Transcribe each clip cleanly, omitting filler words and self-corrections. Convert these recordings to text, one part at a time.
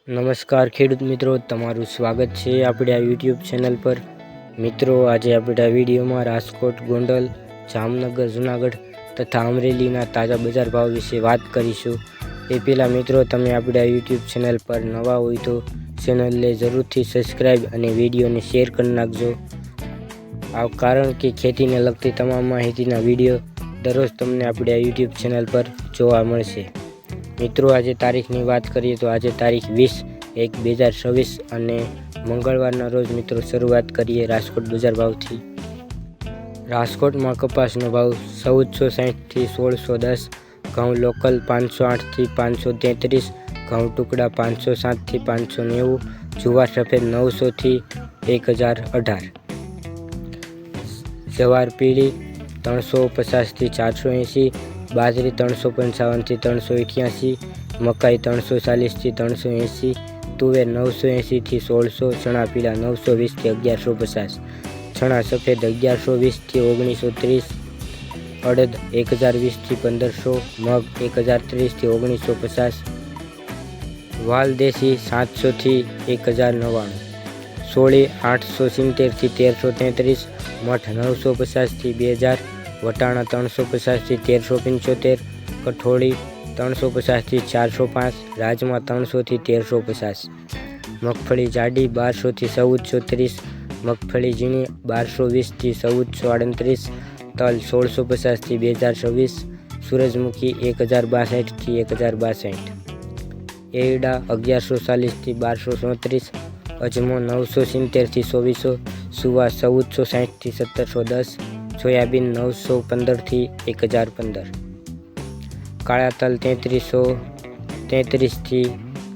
નમસ્કાર ખેડૂત મિત્રો, તમારું સ્વાગત છે આપણે આ યુટ્યુબ ચેનલ પર। મિત્રો, આજે આપણે આ વિડીયોમાં રાજકોટ, ગોંડલ, જામનગર, જૂનાગઢ તથા અમરેલીના તાજા બજાર ભાવ વિશે વાત કરીશું। એ પહેલાં મિત્રો, તમે આપણે આ યુટ્યુબ ચેનલ પર નવા હોય તો ચેનલને જરૂરથી સબસ્ક્રાઈબ અને વિડીયોને શેર કરી નાખજો। કારણ કે ખેતીને લગતી તમામ માહિતીના વિડીયો દરરોજ તમને આપણે આ યુટ્યુબ ચેનલ પર જોવા મળશે। મિત્રો, આજે તારીખની વાત કરીએ તો આજે તારીખ 20/1/2026 અને મંગળવારના રોજ મિત્રો શરૂઆત કરીએ રાજકોટ બજાર ભાવથી। રાજકોટમાં કપાસનો ભાવ 1460 થી 1610, ઘઉં લોકલ 508 થી 533, ઘઉં ટુકડા 507 થી 590, જુવાર સફેદ 900 થી 1018, જવાર પીળી 350 થી 480, બાજરી 355 થી 388, મકાઈ 340 થી 380, તુવેર 980 થી 1600, ચણા પીળા 920 થી 1150, ચણા સફેદ 1120 થી 1930, અડદ 1020 થી 1500, મગ 1030 થી 1950, વાલ દેશી 700 થી 1099, સોળી 870 થી 1333, મઠ 950 થી 2000, વટાણા 350 થી 1375, કઠોળી 350 થી 405, રાજમા 300 થી 1350, મગફળી જાડી 1200 થી 1430, મગફળી ઝીણી 1220 થી 1438, તલ 1650 થી 2026, સૂરજમુખી 1062 થી 1062, એરડા 1140 થી 1234, અજમો 970 થી 2400, સુવા 1460 થી 1710, સોયાબીન 915 થી 1015, કાળા તલ 3333 થી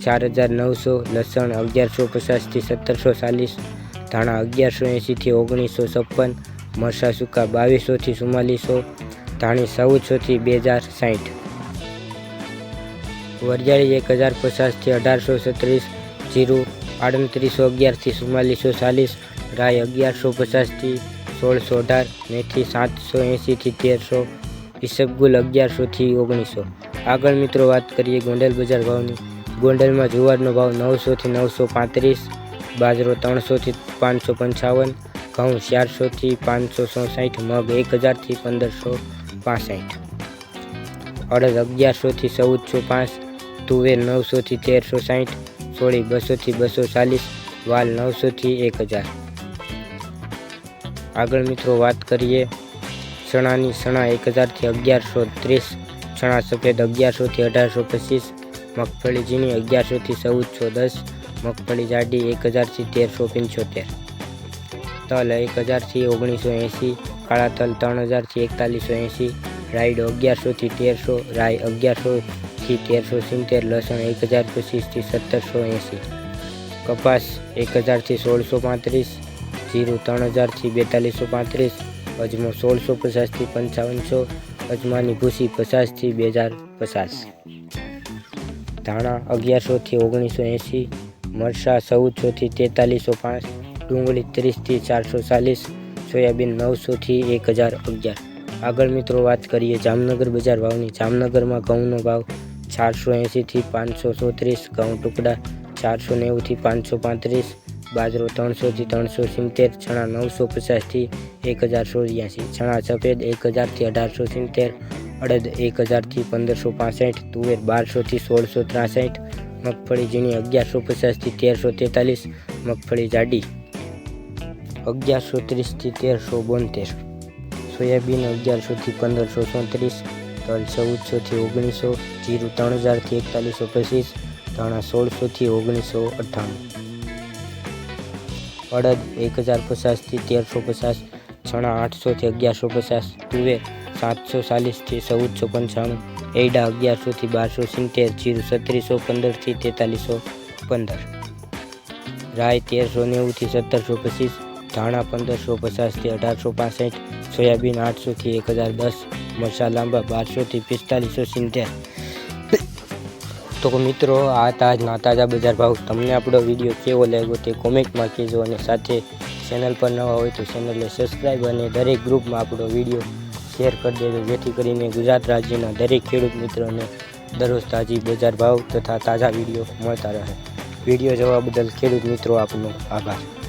4900, લસણ 1150 થી 1740, ધાણા 1180 થી 1956, મરચાં સૂકા 2200 થી 4400, ધાણી 1400 થી 2060, વરિયાળી 1050 થી 1836, જીરું 3811 થી 4440, રાઈ 1150 થી 1618, મેથી 780 થી 1300, ઈસબગુલ 1100 થી 1900। આગળ મિત્રો વાત કરીએ ગોંડલ બજાર ભાવની। ગોંડલમાં જુવારનો ભાવ 900 થી 935, બાજરો 300 થી 555, ઘઉં 400 થી 567, મગ 1000 થી 1565, અડદ 1100 થી 1405, તુવેર 900 થી 1360, સોળી 200 થી 240, વાલ 900 થી 1000। આગળ મિત્રો વાત કરીએ ચણાની। ચણા 1000 થી 1130, ચણા સફેદ 1100 થી 1825, મગફળી ઝીણી 1100 થી 1410, મગફળી જાડી 1000 થી 1375, તલ 1000 થી 1980, કાળા તલ 3000 થી 4180, રાયડો 1100 થી 1300, રાઈ 1100 થી 1370, લસણ 1025 થી 1780, કપાસ 1000 થી 1635, જીરું 3000 થી 4235, અજમો 1650 થી 5500, અજમાની ભૂસી 50 થી 2050, ધાણા 1100 થી 1980, મરચાં 1400 થી 4305, ડુંગળી 30 થી 440, સોયાબીન 900 થી 1011। આગળ મિત્રો વાત કરીએ જામનગર બજાર ભાવની। જામનગરમાં ઘઉંનો ભાવ 480 થી 534, ઘઉં ટુકડા 490 થી 535, બાજરો 300 થી 370, ચણા 950 થી 1084, ચણા સફેદ 1000 થી 1870, અડદ 1000 થી 1565, તુવેર 1200 થી 1663, મગફળી ઝીણી 1150 થી 1343, મગફળી જાડી 1130 થી 1372, સોયાબીન 1100 થી 1534, તલ 1400 થી 1900, જીરું 3000 થી 4125, ધાણા 1600 થી 1998, અડદ 1050 થી 1350, ચણા 800 થી 1150, તુવેર 740 થી 1495, એરડા 1100 થી 1270, જીરું 3615 થી 4315, રાઈ 1390 થી 1725, ધાણા 1550 થી 1865, સોયાબીન 800 થી 1010, મરચાં લાંબા 1200 થી 4570। તો મિત્રો, આ આજના તાજા બજાર ભાવ। તમને આપણો વિડીયો કેવો લાગ્યો તે કોમેન્ટમાં કહેજો અને સાથે ચેનલ પર નવા હોય તો ચેનલને સબસ્ક્રાઈબ અને દરેક ગ્રુપમાં આપણો વિડીયો શેર કરી દેજો, જેથી કરીને ગુજરાત રાજ્યના દરેક ખેડૂત મિત્રોને દરરોજ તાજી બજાર ભાવ તથા તાજા વિડીયો મળતા રહે। વિડીયો જોવા બદલ ખેડૂત મિત્રો આપનો આભાર.